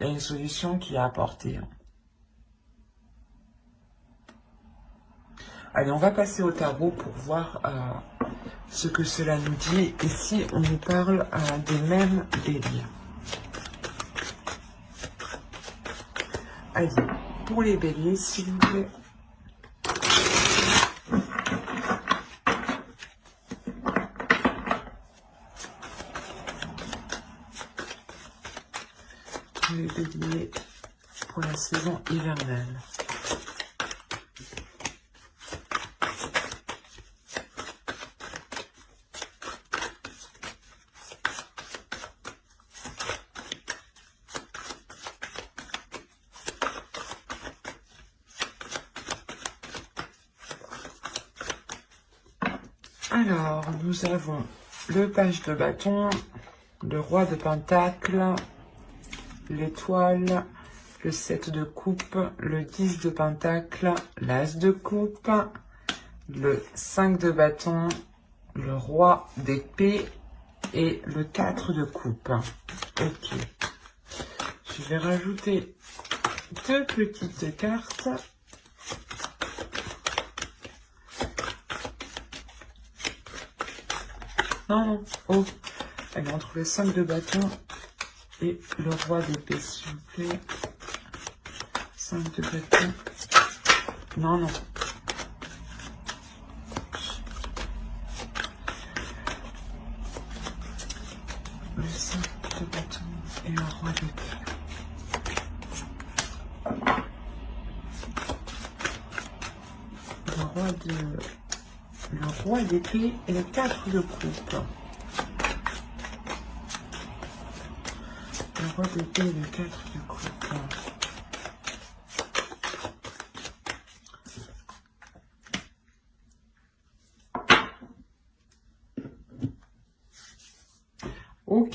Il y a une solution qui est apportée, hein. Allez, on va passer au tarot pour voir ce que cela nous dit. Et si on nous parle des mêmes béliers. Allez, pour les béliers, s'il vous plaît. Pour les béliers, pour la saison hivernale. Alors, nous avons le page de bâton, le roi de pentacle, l'étoile, le 7 de coupe, le 10 de pentacle, l'as de coupe, le 5 de bâton, le roi d'épée et le 4 de coupe. Ok. Je vais rajouter deux petites cartes. Non. Oh. Allez, entre le 5 de bâton et le roi d'épée, s'il vous plaît. 5 de bâton. Non. Le 5 de bâton et le roi d'épée. Le roi d'épée et le 4 de coupe. Le roi d'épée et le 4 de coupe.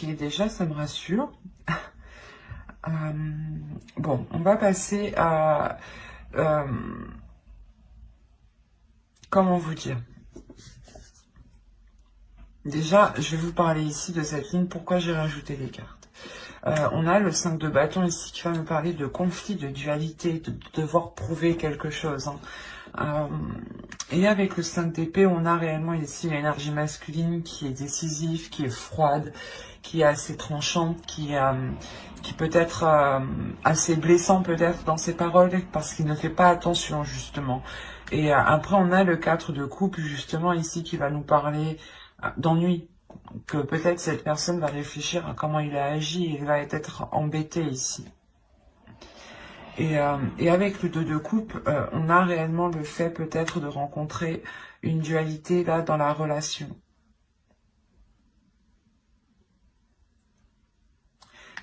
Ok, déjà, ça me rassure. Bon, on va passer à... comment vous dire? Déjà, je vais vous parler ici de cette ligne, pourquoi j'ai rajouté les cartes. On a le 5 de bâton ici qui va me parler de conflit, de dualité, de devoir prouver quelque chose. Et avec le 5 d'épée, on a réellement ici l'énergie masculine qui est décisive, qui est froide, qui est assez tranchante, qui peut être assez blessant peut-être dans ses paroles parce qu'il ne fait pas attention justement. Et après, on a le 4 de coupe justement ici qui va nous parler d'ennui, que peut-être cette personne va réfléchir à comment il a agi et il va être embêté ici. Et avec le 2 de coupe, on a réellement le fait peut-être de rencontrer une dualité là dans la relation.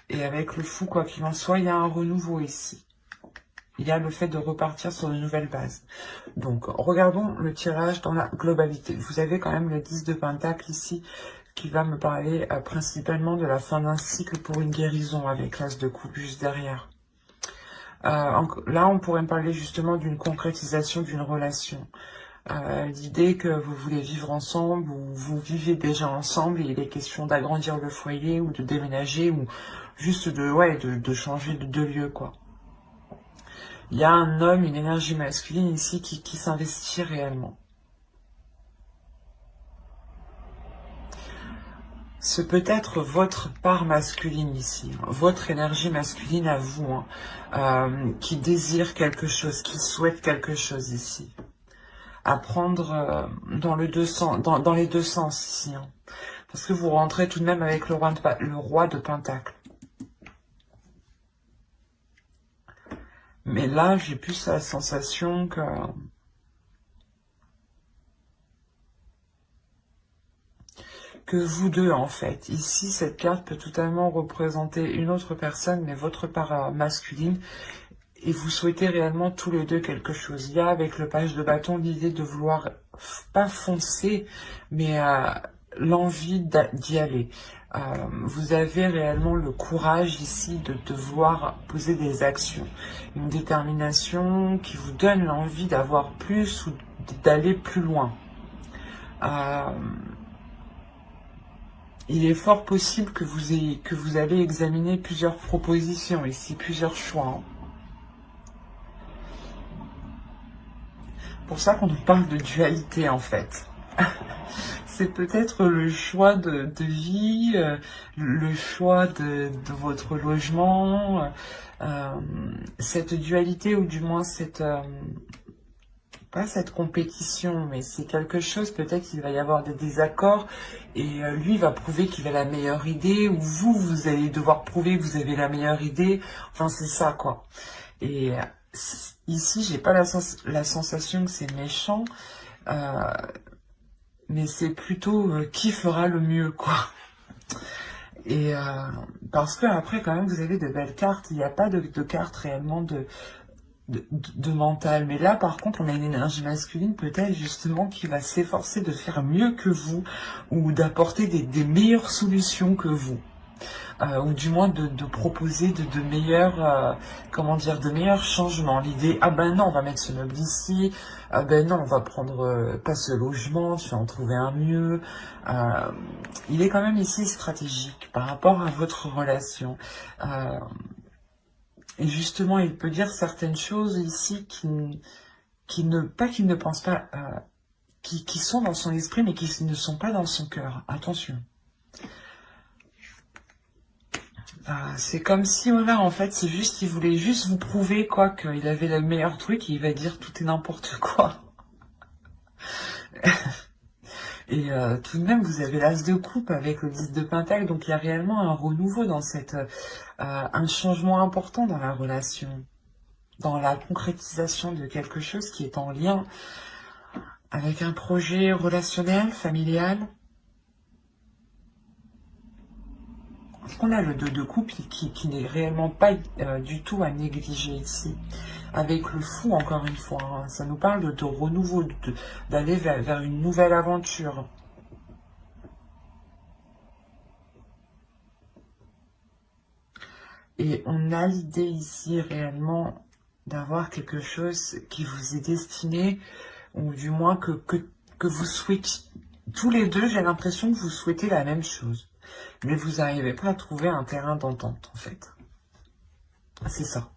Et avec le fou, quoi qu'il en soit, il y a un renouveau ici. Il y a le fait de repartir sur de nouvelles bases. Donc, regardons le tirage dans la globalité. Vous avez quand même le 10 de pentacle ici, qui va me parler principalement de la fin d'un cycle pour une guérison, avec l'as de coupe juste derrière. Là, on pourrait me parler justement d'une concrétisation d'une relation. L'idée que vous voulez vivre ensemble, ou vous vivez déjà ensemble, et il est question d'agrandir le foyer, ou de déménager, ou juste de changer de lieu, quoi. Il y a un homme, une énergie masculine ici qui s'investit réellement. Ce peut être votre part masculine ici, votre énergie masculine à vous, qui désire quelque chose, qui souhaite quelque chose ici. À prendre dans les deux sens ici. Parce que vous rentrez tout de même avec le roi de pentacle. Mais là, j'ai plus la sensation que vous deux, en fait. Ici, cette carte peut totalement représenter une autre personne, mais votre part masculine. Et vous souhaitez réellement tous les deux quelque chose. Il y a avec le page de bâton l'idée de vouloir, pas foncer, mais l'envie d'y aller. Vous avez réellement le courage ici de devoir poser des actions. Une détermination qui vous donne l'envie d'avoir plus ou d'aller plus loin. Il est fort possible que vous allez examiner plusieurs propositions ici, plusieurs choix. Pour ça qu'on nous parle de dualité en fait. C'est peut-être le choix de vie, le choix de votre logement, cette dualité ou du moins pas cette compétition, mais c'est quelque chose, peut-être qu'il va y avoir des désaccords et lui va prouver qu'il a la meilleure idée ou vous allez devoir prouver que vous avez la meilleure idée. Enfin, c'est ça quoi. Et ici, j'ai pas la sensation que c'est méchant, mais c'est plutôt qui fera le mieux, quoi. Et parce que après, quand même, vous avez de belles cartes. Il n'y a pas de cartes réellement de mental. Mais là, par contre, on a une énergie masculine, peut-être justement, qui va s'efforcer de faire mieux que vous ou d'apporter des meilleures solutions que vous. Ou du moins de proposer de meilleurs, comment dire, de meilleurs changements. L'idée, ah ben non, on va mettre ce meuble ici, ah ben non, on va prendre pas ce logement, tu vas en trouver un mieux. Il est quand même ici stratégique par rapport à votre relation. Et justement, il peut dire certaines choses ici qu'il ne pense pas, qui sont dans son esprit, mais qui ne sont pas dans son cœur. Attention. C'est comme si, voilà, en fait, c'est juste, il voulait juste vous prouver, quoi, qu'il avait le meilleur truc, et il va dire tout et n'importe quoi. Et tout de même, vous avez l'as de coupe avec le 10 de pentacle, donc il y a réellement un renouveau dans un changement important dans la relation, dans la concrétisation de quelque chose qui est en lien avec un projet relationnel, familial. On a le 2 de coupe qui n'est réellement pas du tout à négliger ici. Avec le fou, encore une fois, ça nous parle de renouveau, d'aller vers une nouvelle aventure. Et on a l'idée ici réellement d'avoir quelque chose qui vous est destiné, ou du moins que vous souhaitez. Tous les deux, j'ai l'impression que vous souhaitez la même chose. Mais vous n'arrivez pas à trouver un terrain d'entente, en fait. C'est ça.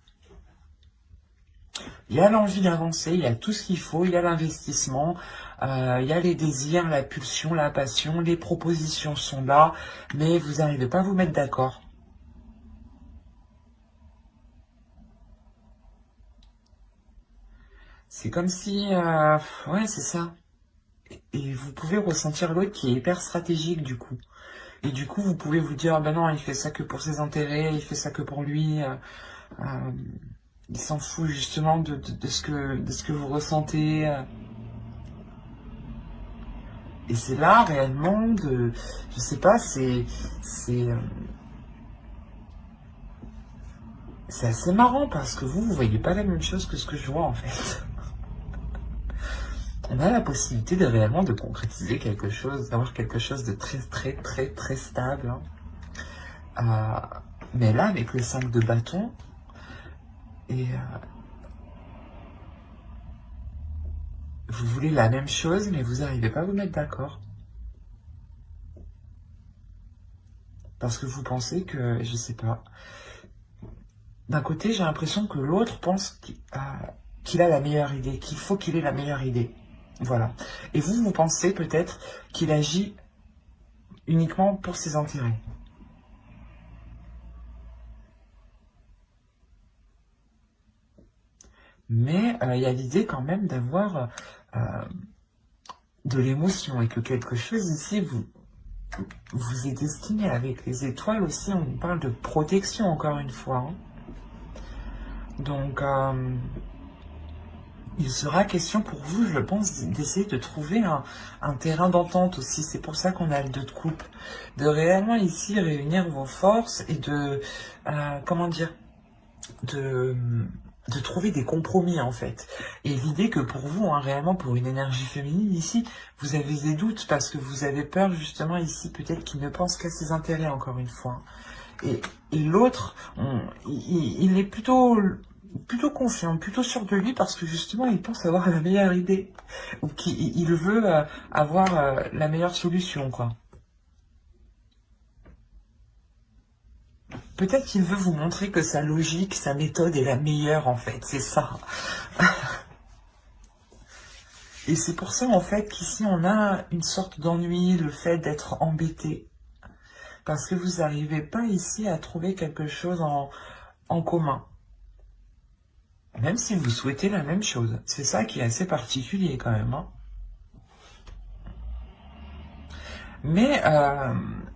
Il y a l'envie d'avancer, il y a tout ce qu'il faut, il y a l'investissement, il y a les désirs, la pulsion, la passion, les propositions sont là, mais vous n'arrivez pas à vous mettre d'accord. C'est comme si... ouais, c'est ça. Et vous pouvez ressentir l'autre qui est hyper stratégique du coup. Et du coup, vous pouvez vous dire, ah ben non, il fait ça que pour ses intérêts, il fait ça que pour lui. Euh, il s'en fout justement de ce que vous ressentez. Et c'est là réellement de... Je sais pas, c'est assez marrant parce que vous voyez pas la même chose que ce que je vois en fait. On a la possibilité de réellement de concrétiser quelque chose, d'avoir quelque chose de très très très très stable. Mais là, avec le 5 de bâton, et vous voulez la même chose, mais vous n'arrivez pas à vous mettre d'accord. Parce que vous pensez que, je sais pas, d'un côté, j'ai l'impression que l'autre pense qu'il a la meilleure idée, qu'il faut qu'il ait la meilleure idée. Voilà. Et vous, vous pensez peut-être qu'il agit uniquement pour ses intérêts. Mais il y a l'idée quand même d'avoir de l'émotion et que quelque chose ici vous est destiné. Avec les étoiles aussi, on parle de protection encore une fois. Hein. Donc, il sera question pour vous, je pense, d'essayer de trouver un terrain d'entente aussi. C'est pour ça qu'on a le 2 de coupe. De réellement ici réunir vos forces et de, comment dire, de trouver des compromis en fait. Et l'idée que pour vous, hein, réellement pour une énergie féminine ici, vous avez des doutes parce que vous avez peur justement ici peut-être qu'il ne pense qu'à ses intérêts encore une fois. Et l'autre, il est plutôt confiant, plutôt sûr de lui parce que justement il pense avoir la meilleure idée ou qu'il veut avoir la meilleure solution quoi. Peut-être qu'il veut vous montrer que sa logique, sa méthode est la meilleure en fait, c'est ça. Et c'est pour ça en fait qu'ici on a une sorte d'ennui, le fait d'être embêté. Parce que vous n'arrivez pas ici à trouver quelque chose en commun. Même si vous souhaitez la même chose. C'est ça qui est assez particulier quand même. Hein. Mais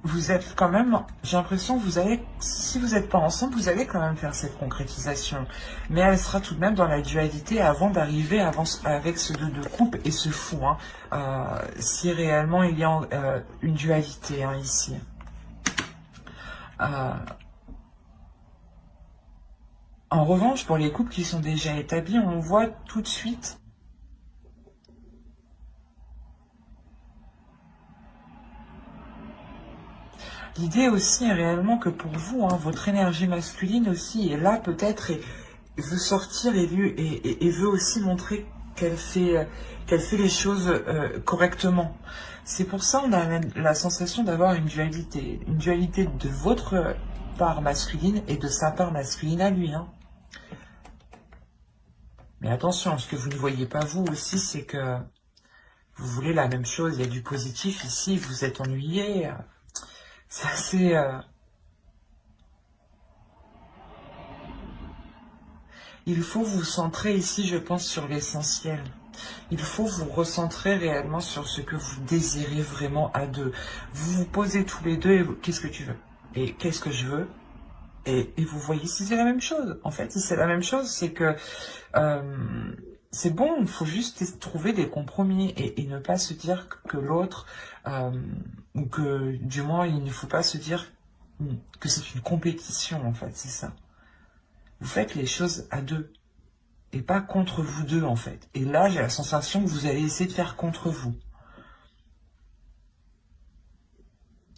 vous êtes quand même, j'ai l'impression que vous allez, si vous n'êtes pas ensemble, vous allez quand même faire cette concrétisation. Mais elle sera tout de même dans la dualité avant d'arriver avec ce 2 de coupe et ce fou. Hein, si réellement il y a une dualité hein, ici. En revanche, pour les couples qui sont déjà établis, on voit tout de suite l'idée aussi est réellement que pour vous, hein, votre énergie masculine aussi est là peut-être et veut sortir et veut aussi montrer qu'elle fait les choses correctement. C'est pour ça qu'on a la sensation d'avoir une dualité de votre part masculine et de sa part masculine à lui. Hein. Mais attention, ce que vous ne voyez pas vous aussi, c'est que vous voulez la même chose. Il y a du positif ici, vous êtes ennuyé. C'est assez... Il faut vous centrer ici, je pense, sur l'essentiel. Il faut vous recentrer réellement sur ce que vous désirez vraiment à deux. Vous vous posez tous les deux et qu'est-ce que tu veux? Et qu'est-ce que je veux? Et vous voyez si c'est la même chose. En fait, si c'est la même chose, c'est que c'est bon, il faut juste trouver des compromis et ne pas se dire que l'autre, ou que du moins il ne faut pas se dire que c'est une compétition en fait, c'est ça. Vous faites les choses à deux et pas contre vous deux en fait. Et là, j'ai la sensation que vous allez essayer de faire contre vous.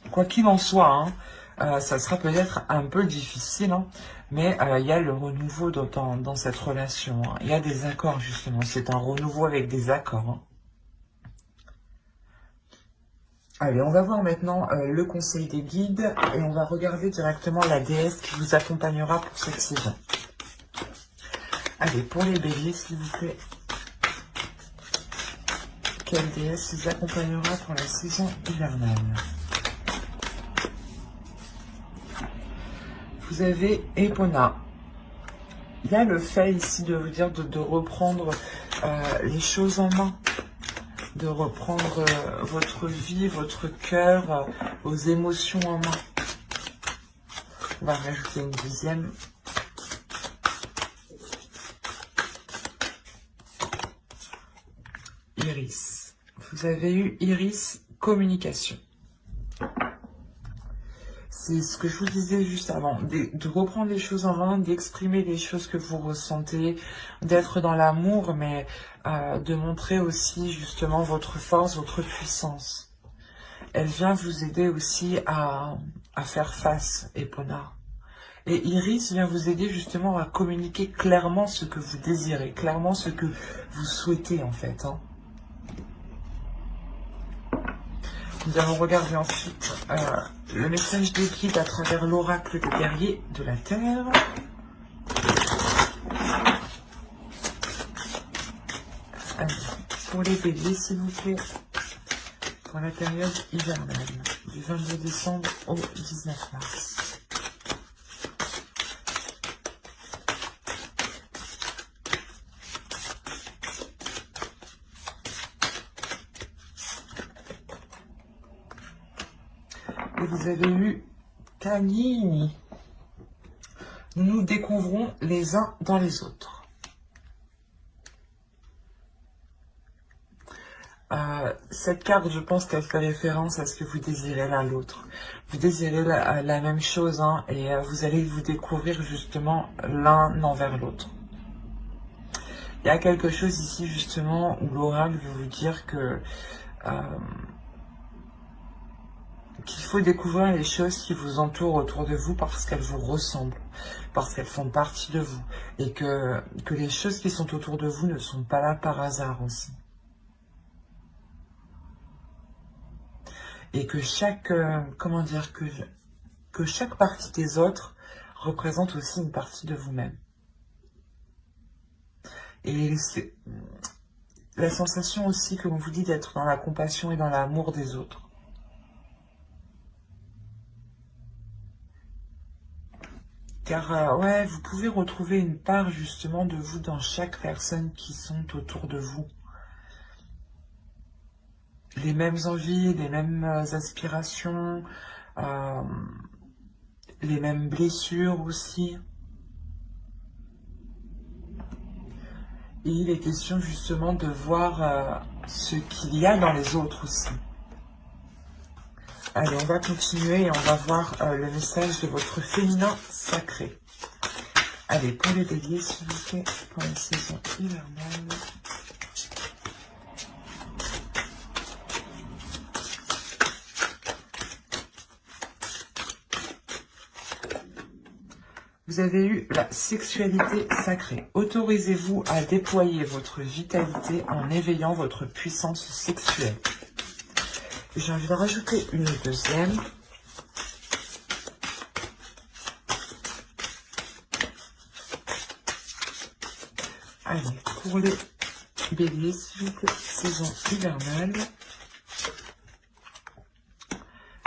Quoi qu'il en soit, hein, Ça sera peut-être un peu difficile, hein, mais il y a le renouveau dans cette relation. Hein. Il y a des accords, justement. C'est un renouveau avec des accords. Hein. Allez, on va voir maintenant le conseil des guides et on va regarder directement la déesse qui vous accompagnera pour cette saison. Allez, pour les béliers, s'il vous plaît. Quelle déesse vous accompagnera pour la saison hivernale? Vous avez Epona. Il y a le fait ici de vous dire de reprendre les choses en main, de reprendre votre vie, votre cœur, vos émotions en main. On va rajouter une deuxième. Iris. Vous avez eu Iris, communication. C'est ce que je vous disais juste avant, de reprendre les choses en main, d'exprimer les choses que vous ressentez, d'être dans l'amour, mais de montrer aussi justement votre force, votre puissance. Elle vient vous aider aussi à faire face, Epona. Et Iris vient vous aider justement à communiquer clairement ce que vous désirez, clairement ce que vous souhaitez en fait. Hein. Nous allons regarder ensuite le message des guides à travers l'oracle des guerriers de la Terre. Allez, pour les béliers, s'il vous plaît, pour la période hivernale, du 22 décembre au 19 mars. Et vous avez eu Canini. Nous nous découvrons les uns dans les autres. Cette carte, je pense qu'elle fait référence à ce que vous désirez l'un l'autre. Vous désirez la même chose, hein, et vous allez vous découvrir justement l'un envers l'autre. Il y a quelque chose ici justement où l'oracle veut vous dire que qu'il faut découvrir les choses qui vous entourent autour de vous parce qu'elles vous ressemblent, parce qu'elles font partie de vous, et que les choses qui sont autour de vous ne sont pas là par hasard aussi. Et que chaque, comment dire, que chaque partie des autres représente aussi une partie de vous-même. Et c'est la sensation aussi, comme on vous dit, d'être dans la compassion et dans l'amour des autres. Car, ouais, vous pouvez retrouver une part justement de vous dans chaque personne qui sont autour de vous. Les mêmes envies, les mêmes aspirations, les mêmes blessures aussi. Et il est question justement de voir ce qu'il y a dans les autres aussi. Allez, on va continuer et on va voir le message de votre féminin sacré. Allez, pour les béliers, s'il vous plaît, pour la saison hivernale. Vous avez eu la sexualité sacrée. Autorisez-vous à déployer votre vitalité en éveillant votre puissance sexuelle. J'ai envie de rajouter une deuxième. Allez, pour les béliers, s'il vous plaît, saison hivernale.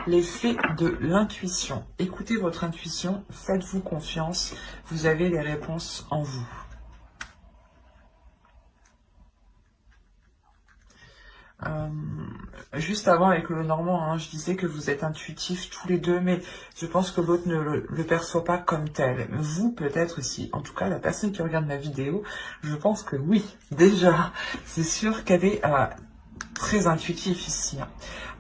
L'effet de l'intuition. Écoutez votre intuition, faites-vous confiance, vous avez les réponses en vous. Juste avant avec le Normand, hein, je disais que vous êtes intuitifs tous les deux, mais je pense que l'autre ne le perçoit pas comme tel. Vous, peut-être aussi. En tout cas, la personne qui regarde ma vidéo, je pense que oui, déjà, c'est sûr qu'elle est très intuitif ici. Hein.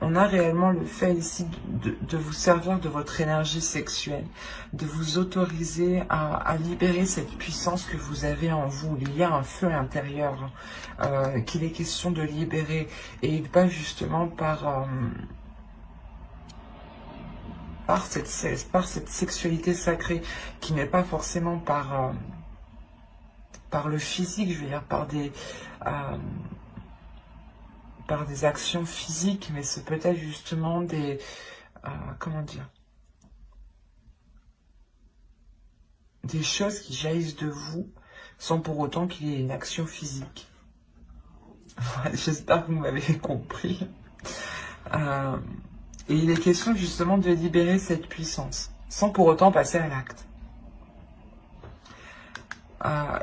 On a réellement le fait ici de vous servir de votre énergie sexuelle, de vous autoriser à libérer cette puissance que vous avez en vous. Il y a un feu à l'intérieur qu'il est question de libérer et pas justement par par cette sexualité sacrée, qui n'est pas forcément par le physique, je veux dire, par des actions physiques, mais c'est peut-être justement comment dire, des choses qui jaillissent de vous, sans pour autant qu'il y ait une action physique. Voilà, j'espère que vous m'avez compris. Et il est question justement de libérer cette puissance, sans pour autant passer à l'acte.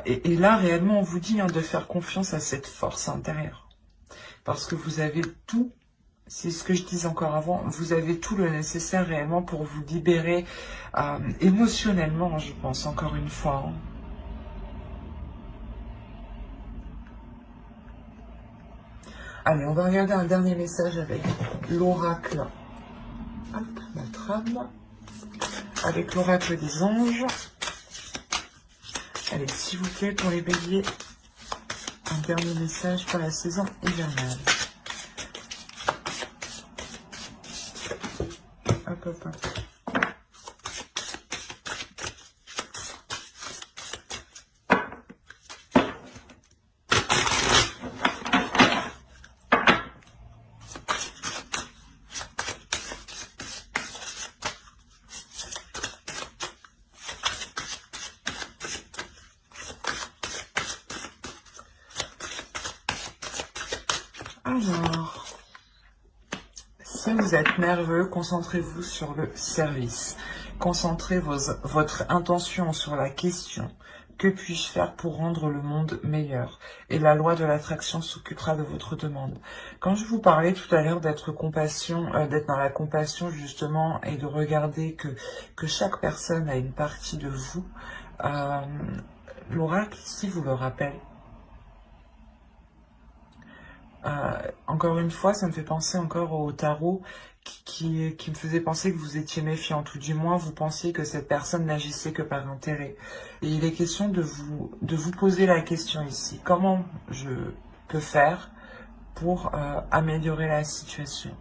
Et là, réellement, on vous dit de faire confiance à cette force intérieure. Parce que vous avez tout, c'est ce que je disais encore avant, vous avez tout le nécessaire réellement pour vous libérer émotionnellement, je pense, encore une fois. Allez, on va regarder un dernier message avec l'oracle. Hop, ma trame. Avec l'oracle des anges. Allez, s'il vous plaît, pour les béliers, un dernier message pour la saison hivernale. Hop, hop, hop. Alors, si vous êtes nerveux, concentrez-vous sur le service. Concentrez votre intention sur la question. Que puis-je faire pour rendre le monde meilleur? Et la loi de l'attraction s'occupera de votre demande. Quand je vous parlais tout à l'heure d'être dans la compassion justement, et de regarder que chaque personne a une partie de vous, l'oracle ici vous le rappelle. Encore une fois, ça me fait penser encore au tarot qui me faisait penser que vous étiez méfiante, ou du moins vous pensiez que cette personne n'agissait que par intérêt. Et il est question de vous poser la question ici. Comment je peux faire pour améliorer la situation?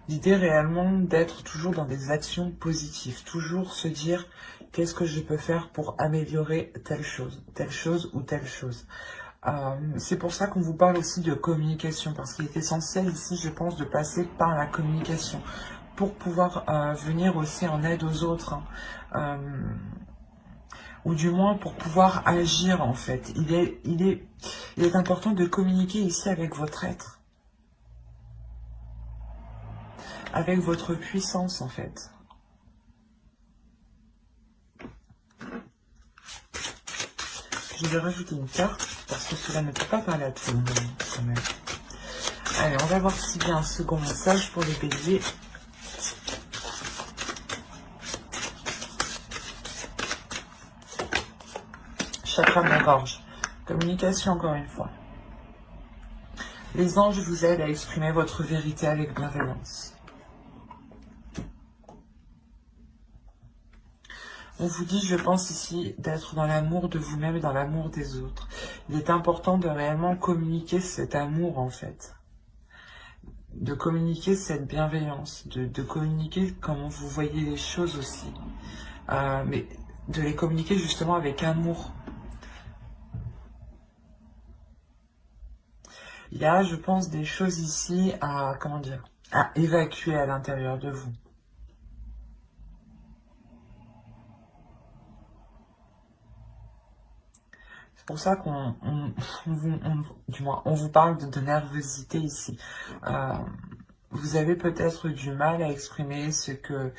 L'idée réellement d'être toujours dans des actions positives, toujours se dire qu'est-ce que je peux faire pour améliorer telle chose ou telle chose. C'est pour ça qu'on vous parle aussi de communication, parce qu'il est essentiel ici, je pense, de passer par la communication pour pouvoir venir aussi en aide aux autres, ou du moins pour pouvoir agir en fait. Il est important de communiquer ici avec votre être, avec votre puissance en fait. Je vais rajouter une carte, parce que cela ne peut pas parler à tout le monde, quand même. Allez, on va voir s'il y a un second message pour les béliers. Chakra de la gorge. Communication, encore une fois. Les anges vous aident à exprimer votre vérité avec bienveillance. On vous dit, je pense ici, d'être dans l'amour de vous-même et dans l'amour des autres. Il est important de réellement communiquer cet amour, en fait. De communiquer cette bienveillance, de communiquer comment vous voyez les choses aussi. Mais de les communiquer justement avec amour. Il y a, je pense, des choses ici à évacuer à l'intérieur de vous. C'est pour ça qu'on vous parle de nervosité ici. Vous avez peut-être du mal à exprimer ce que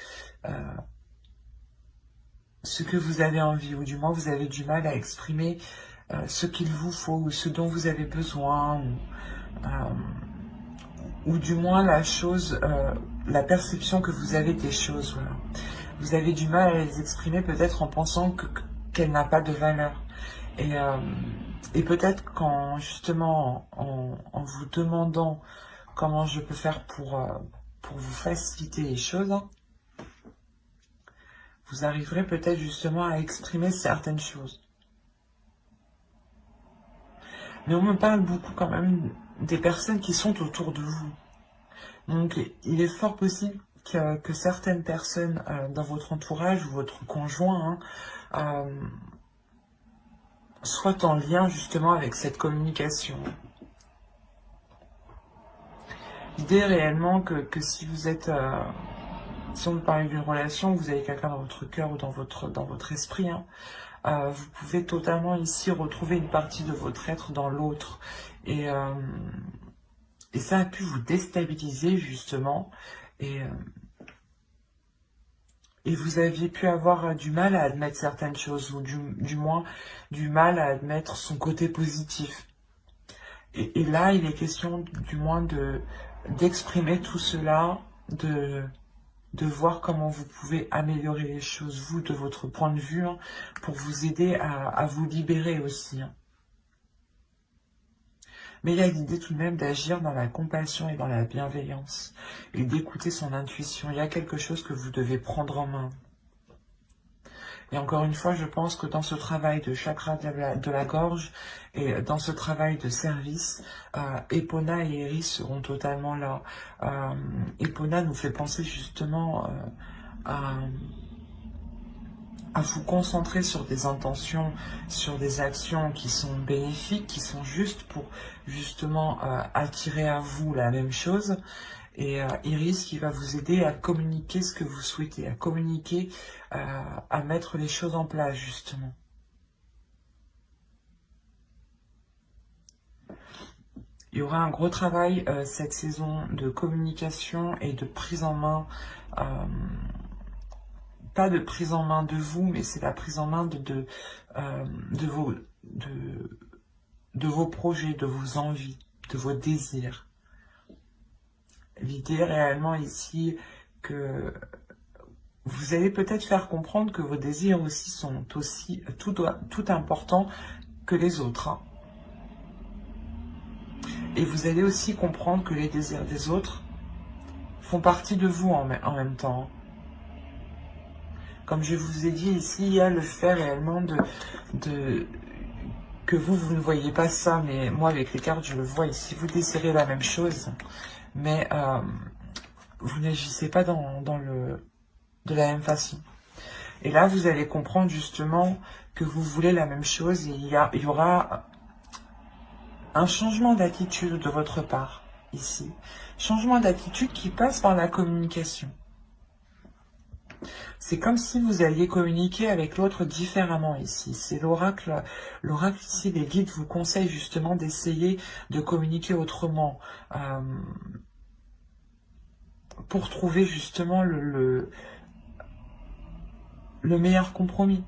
vous avez envie, ou du moins vous avez du mal à exprimer ce qu'il vous faut, ou ce dont vous avez besoin, ou du moins la perception que vous avez des choses. Voilà. Vous avez du mal à les exprimer peut-être en pensant qu'elle n'a pas de valeur. Et peut-être qu'en justement en vous demandant comment je peux faire pour vous faciliter les choses, vous arriverez peut-être justement à exprimer certaines choses. Mais on me parle beaucoup quand même des personnes qui sont autour de vous. Donc il est fort possible que certaines personnes dans votre entourage ou votre conjoint soient en lien justement avec cette communication. L'idée réellement que si vous êtes, si on parle d'une relation, vous avez quelqu'un dans votre cœur ou dans votre esprit, vous pouvez totalement ici retrouver une partie de votre être dans l'autre. Et ça a pu vous déstabiliser justement. Et vous aviez pu avoir du mal à admettre certaines choses, ou du moins du mal à admettre son côté positif. Et là, il est question du moins d'exprimer tout cela, de voir comment vous pouvez améliorer les choses, vous, de votre point de vue, pour vous aider à vous libérer aussi. Mais il y a l'idée tout de même d'agir dans la compassion et dans la bienveillance, et d'écouter son intuition. Il y a quelque chose que vous devez prendre en main. Et encore une fois, je pense que dans ce travail de chakra de la gorge et dans ce travail de service, Epona et Iris seront totalement là. Epona nous fait penser justement à vous concentrer sur des intentions, sur des actions qui sont bénéfiques, qui sont justes pour justement attirer à vous la même chose. Et Iris qui va vous aider à communiquer ce que vous souhaitez, à communiquer, à mettre les choses en place justement. Il y aura un gros travail cette saison de communication et de prise en main, pas de prise en main de vous, mais c'est la prise en main de vos projets, de vos envies, de vos désirs. L'idée réellement ici que vous allez peut-être faire comprendre que vos désirs aussi sont aussi tout importants que les autres. Et vous allez aussi comprendre que les désirs des autres font partie de vous en même temps. Comme je vous ai dit ici, il y a le fait réellement que vous ne voyez pas ça, mais moi avec les cartes je le vois ici, vous désirez la même chose. Mais vous n'agissez pas de la même façon. Et là, vous allez comprendre justement que vous voulez la même chose et il y aura un changement d'attitude de votre part, ici. Changement d'attitude qui passe par la communication. C'est comme si vous alliez communiquer avec l'autre différemment ici. C'est l'oracle ici, les guides vous conseillent justement d'essayer de communiquer autrement. Pour trouver justement le meilleur compromis.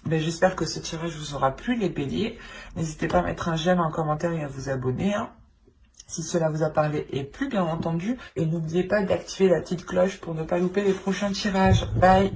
Ben, j'espère que ce tirage vous aura plu, les béliers. N'hésitez pas à mettre un j'aime, un commentaire et à vous abonner. Si cela vous a parlé et plu, bien entendu. Et n'oubliez pas d'activer la petite cloche pour ne pas louper les prochains tirages. Bye!